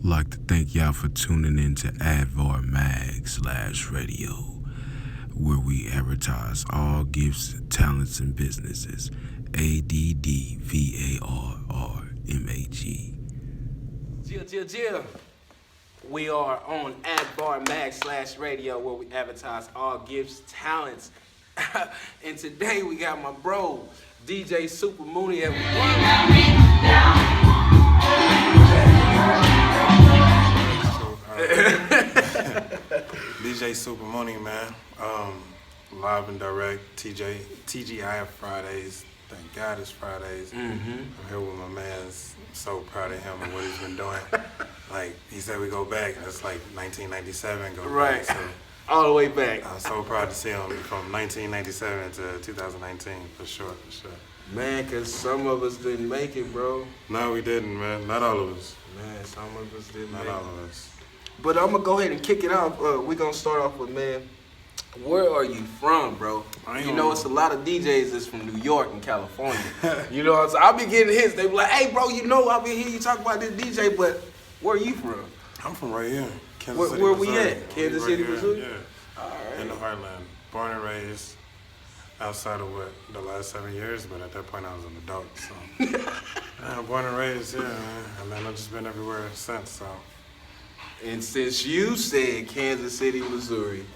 Like to thank y'all for tuning in to Advar Mag/radio, where we advertise all gifts, talents, and businesses. ADDVARRMAG. Jill. We are on Advar Mag/radio, where we advertise all gifts, talents. And today we got my bro, DJ Soopa Mooni at DJ Soopa Mooni, man. Live and direct, TGIF Fridays. Thank God it's Fridays. I'm here with my man. I'm so proud of him and what he's been doing. Like, he said we go back, that's like 1997 go right. back. So all the way back. I'm so proud to see him from 1997 to 2019, for sure. Man, because some of us didn't make it, bro. No, we didn't, man. Not all of us. Man, some of us didn't Not make all it. of us. But I'm going to go ahead and kick it off. We're going to start off with, man, where are you from, bro? You know, it's a lot of DJs that's from New York and California. You know what I'm saying? I'll be getting hits. They be like, hey, bro, you know I've been hearing you talk about this DJ, but where are you from? I'm from right here, Kansas City, Where Missouri. we at? Kansas City, Missouri? Yeah. All right. In the heartland. Born and raised outside of the last 7 years, but at that point I was an adult, so. Man, born and raised, yeah, man. And then I've just been everywhere since, so. And since you said Kansas City, Missouri,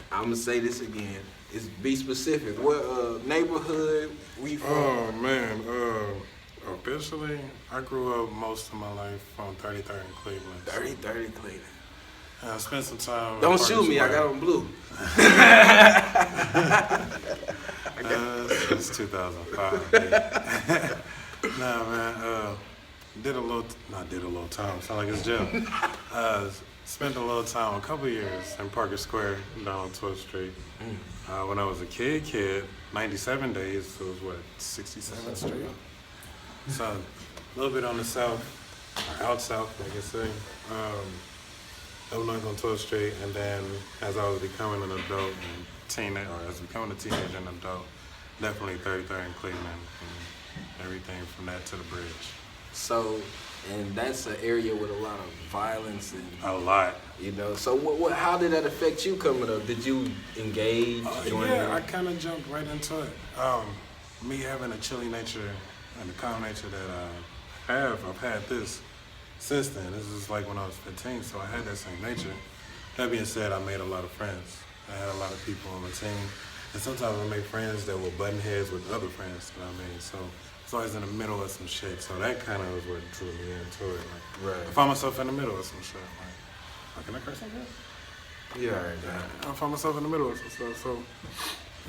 I'm going to say this again. It's be specific. What neighborhood we from? Oh, man. Officially, I grew up most of my life on 33rd in Cleveland. 30 Cleveland. I spent some time. Don't shoot me, I got on blue. It's 2005. Yeah. Nah, man. Did a little time. Sound like it's jail. Spent a little time, a couple years in Parker Square down on 12th Street. When I was a kid, 97 days, so it was what, 67th Street? So a little bit on the south, or out south, like I say. Illinois on 12th Street, and then as I was becoming an adult and teenager, or as becoming a teenager and adult, definitely 33rd in Cleveland, and everything from that to the bridge. So, and that's an area with a lot of violence and A lot. you know. So, how did that affect you coming up? Did you engage? Yeah, I kind of jumped right into it. Me having a chilly nature and the calm nature that I have, I've had this since then. This is like when I was 15, so I had that same nature. That being said, I made a lot of friends. I had a lot of people on the team. And sometimes I make friends that were button heads with other friends that I made. So it's always in the middle of some shit. So that kind of was what drew me into it. Like, Right. I found myself in the middle of some shit. Like, can I curse like that? Yeah, all right, I found myself in the middle of some stuff. So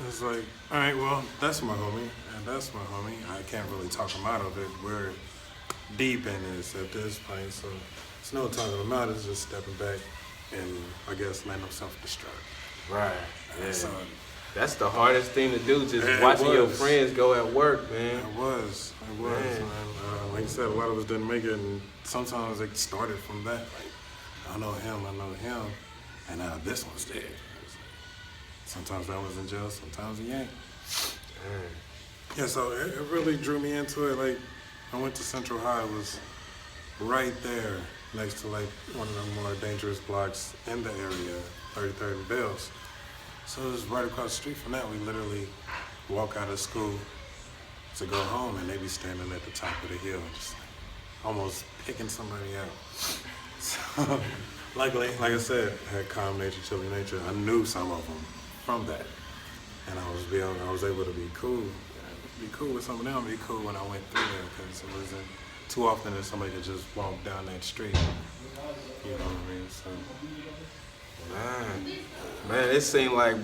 it's like, all right, well, that's my homie, and that's my homie. I can't really talk him out of it. We're deep in this at this point, so it's no talking him out. It's just stepping back and, I guess, letting him self-destruct. Right. Yeah. So, That's the hardest thing to do, just it watching your was. friends go at work, man. It was. Man. And, like you said, a lot of us didn't make it, and sometimes it started from that. Like, I know him, and now this one's dead. Sometimes I was in jail, sometimes he ain't. Yeah, so it really drew me into it. Like, I went to Central High, it was right there next to like one of the more dangerous blocks in the area, 33rd and Bells. So it was right across the street from that. We literally walk out of school to go home, and they be standing at the top of the hill, just like almost picking somebody out. So, luckily, like I said, I had calm nature, chilly nature. I knew some of them from that, and I was able to be cool with some of them. Be cool when I went through there, because it wasn't too often that somebody could just walk down that street. You know what I mean? So. Man, it seemed like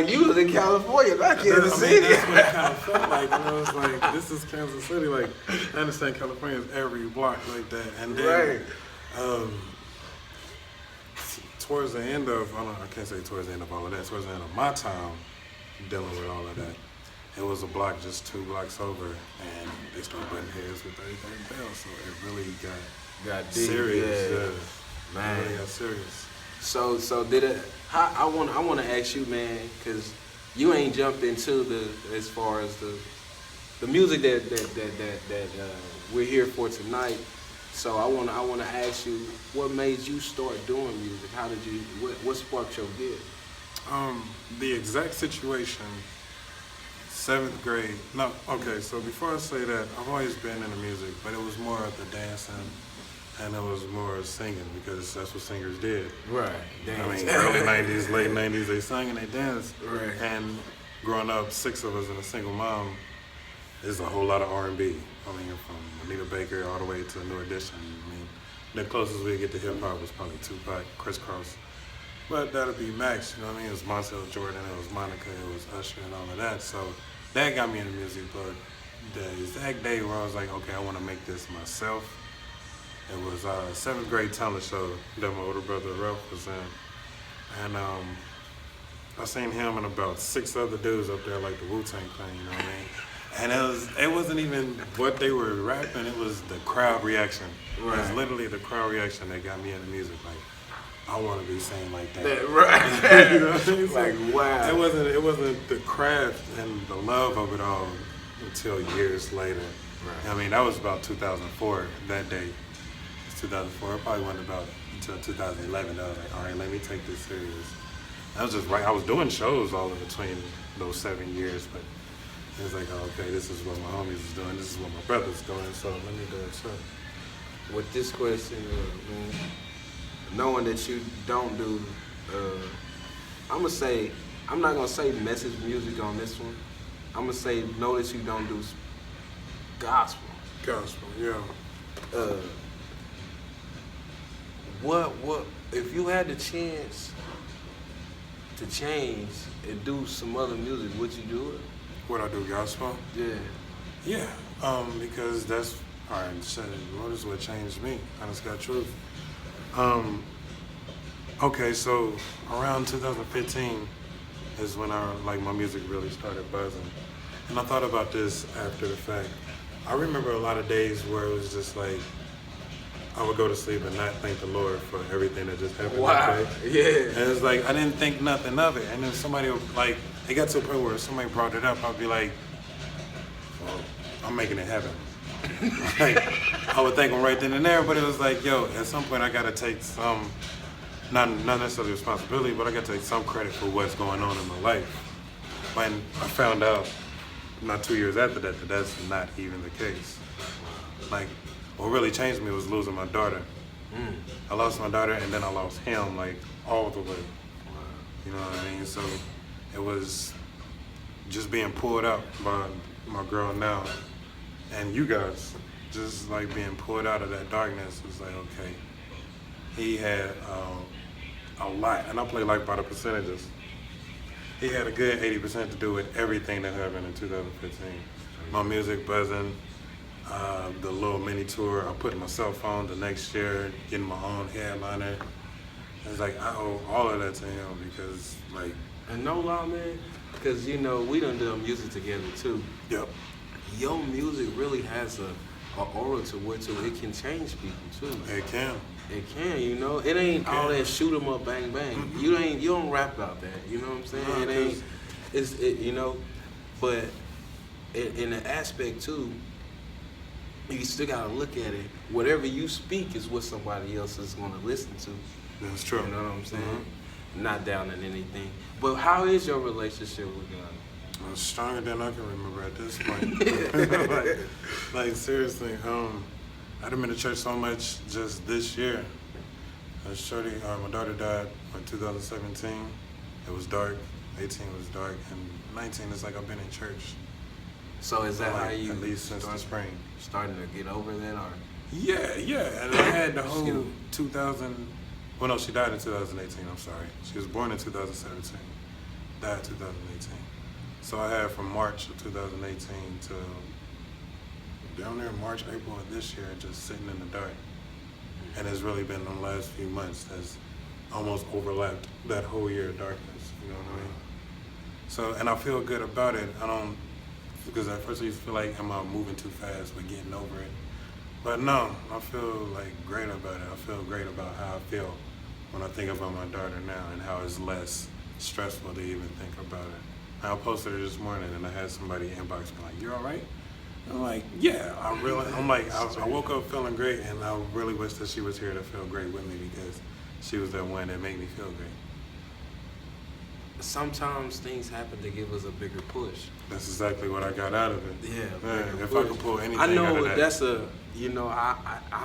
you was in California, not Kansas City. That's what it kind of felt like. You know, it's like, this is Kansas City. Like, I understand California is every block like that. And then, towards the end of, I can't say towards the end of all of that, towards the end of my time dealing with all of that, it was a block just 2 blocks over, and they started butting heads with 33rd Bell, so it really got deep, serious. yeah. Man. It really got serious. So did it? I want to ask you, man, because you ain't jumped into as far as the music that we're here for tonight. So I wanna ask you, what made you start doing music? How did you? What sparked your gift? The exact situation. 7th grade. No, okay. So before I say that, I've always been into music, but it was more of the dancing, and it was more singing because that's what singers did. Right. I mean, early '90s, late '90s, they sang and they danced. Right. And growing up, 6 of us and a single mom, there's a whole lot of R&B. I mean, from Anita Baker all the way to New Edition. I mean, the closest we get to hip hop was probably Tupac, Crisscross. But that'll be Max, you know what I mean? It was Montel Jordan, it was Monica, it was Usher and all of that. So that got me into music. But the exact day where I was like, okay, I want to make this myself, it was a 7th grade talent show that my older brother Ralph was in. And I seen him and about 6 other dudes up there like the Wu-Tang Clan, you know what I mean? And it wasn't even what they were rapping, it was the crowd reaction. Right. It was literally the crowd reaction that got me into music. Like, I want to be saying like that. Right. You know what I mean? Like, wow. It wasn't the craft and the love of it all until years later. Right. I mean, that was about 2004, that day. It's 2004. It probably wasn't about until 2011. I was like, all right, let me take this serious. I was just right. I was doing shows all in between those 7 years, but it was like, oh, okay, this is what my homies is doing. This is what my brother's doing, so let me do it too. With this question, knowing that you don't do, I'm not gonna say message music on this one. I'm gonna say know that you don't do gospel. Gospel, yeah. What if you had the chance to change and do some other music, would you do it? Would I do gospel? Yeah. Yeah, because that's, all right, what is what changed me, honest God truth. Okay, so around 2015 is when my music really started buzzing. And I thought about this after the fact. I remember a lot of days where it was just like, I would go to sleep and not thank the Lord for everything that just happened that day. Yeah. And it's like, I didn't think nothing of it. And then somebody would, like, it got to a point where if somebody brought it up, I'd be like, well, I'm making it happen. Like, I would thank them right then and there, but it was like, yo, at some point I gotta take some, not necessarily responsibility, but I gotta take some credit for what's going on in my life. When I found out, not 2 years after that that's not even the case. Like, what really changed me was losing my daughter. I lost my daughter and then I lost him, like, all the way. You know what I mean? So it was just being pulled out by my girl now and you guys, just like being pulled out of that darkness. It's like, okay, he had a lot, and I play like by the percentages. He had a good 80% to do with everything that happened in 2015. My music buzzing, the little mini tour I put myself on the next year, getting my own headliner. It's like I owe all of that to him because, like, and no lie, man, because we done done music together too. Yep. Your music really has a aura to it can change people too. It can. It can, It ain't all that shoot 'em up, bang bang. Mm-hmm. You don't rap about that. You know what I'm saying? No, but in the aspect too, you still gotta look at it. Whatever you speak is what somebody else is gonna listen to. That's true. You know what I'm saying? Mm-hmm. Not down in anything. But how is your relationship with God? It's stronger than I can remember at this point. like seriously, I done been to church so much just this year. My daughter died in 2017. It was dark. 18 was dark, and 19 is like I've been in church. So is that how you at least since the spring? Starting to get over that, or? Yeah. And I had the whole 2000. Well, no, she died in 2018. I'm sorry. She was born in 2017. Died in 2018. So I had from March of 2018 to down there March, April of this year, just sitting in the dark. And it's really been the last few months that's almost overlapped that whole year of darkness. You know what I mean? So, and I feel good about it. Because at first I used to feel like, am I moving too fast with getting over it? But no, I feel like great about it. I feel great about how I feel when I think about my daughter now and how it's less stressful to even think about it. I posted it this morning and I had somebody inbox me like, you all right? I'm like, yeah, I woke up feeling great, and I really wish that she was here to feel great with me because she was the one that made me feel great. Sometimes things happen to give us a bigger push. That's exactly what I got out of it. Yeah, if I could pull anything I know out of that. that's I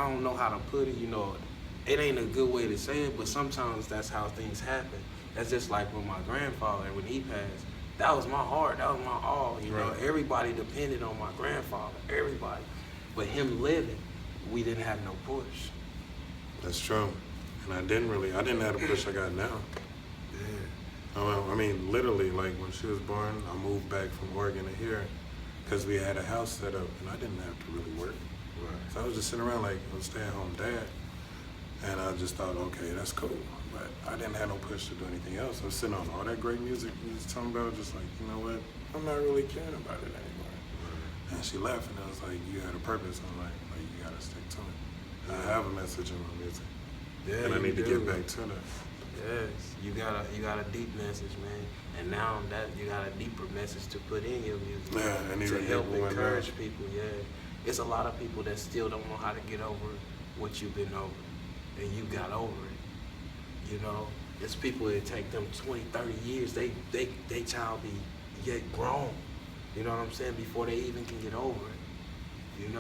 don't know how to put it, it ain't a good way to say it, but sometimes that's how things happen. That's just like with my grandfather, when he passed, that was my heart, that was my all, Right. Everybody depended on my grandfather, everybody. But him living, we didn't have no push. That's true. And I didn't have the push I got now. I mean, literally, like when she was born, I moved back from Oregon to here because we had a house set up and I didn't have to really work. Right. So I was just sitting around like a stay-at-home dad. And I just thought, okay, that's cool. But I didn't have no push to do anything else. I was sitting on all that great music you was talking about, just like, you know what? I'm not really caring about it anymore. And she left and I was like, you had a purpose. I'm like you gotta stick to it. I have a message in my music. Yeah, And I need to do. get back to that. Yes, you got a deep message, man, and now that you got a deeper message to put in your music to help encourage people. Yeah, it's a lot of people that still don't know how to get over what you've been over, and you got over it. It's people that take them 20, 30 years. They child be yet grown. You know what I'm saying? Before they even can get over it.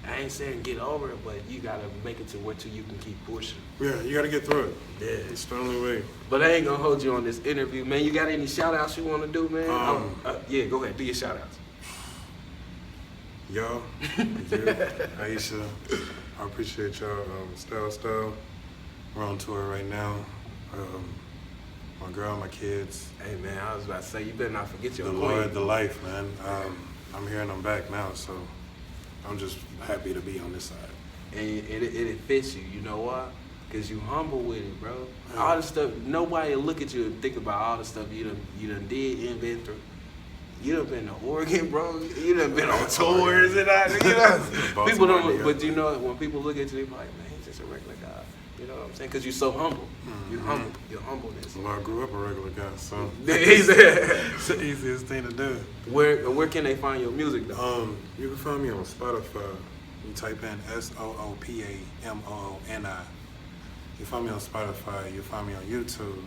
I ain't saying get over it, but you gotta make it to where you can keep pushing. Yeah, you gotta get through it. Yeah. It's the only way. But I ain't gonna hold you on this interview, man. You got any shout outs you wanna do, man? Yeah, go ahead, do your shout outs. Y'all, Aisha, I appreciate y'all. Style. We're on tour right now. My girl, my kids. Hey, man, I was about to say, you better not forget your The queen. Lord, the life, man. I'm hearing them back now, so I'm just happy to be on this side. And it fits you, you know why? Because you humble with it, bro. Yeah. All the stuff, nobody will look at you and think about all the stuff you done did and been through. You done been to Oregon, bro. You done been on tours and all. People don't, but when people look at you, they be like, man, he's just a regular guy. You know what I'm saying? Because you're so humble. Mm-hmm. You're humble. Your humbleness. Well, I grew up a regular guy, so It's it's the easiest thing to do. Where can they find your music, though? You can find me on Spotify. You type in SOOPAMOONI. You find me on Spotify. You find me on YouTube.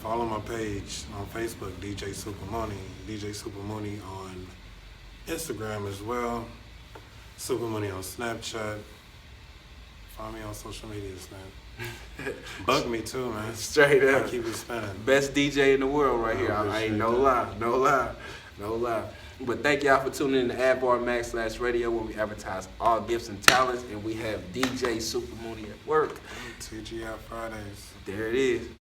Follow my page on Facebook, DJ Soopa Mooni. DJ Soopa Mooni on Instagram as well. Soopa Mooni on Snapchat. Find me on social medias, man. Bug me too, man. Straight up. I keep it spinning. Best DJ in the world right here. I ain't appreciate no lie. But thank y'all for tuning in to Adbar Max/Radio, where we advertise all gifts and talents, and we have DJ Soopa Mooni at work. TGI Fridays. There it is.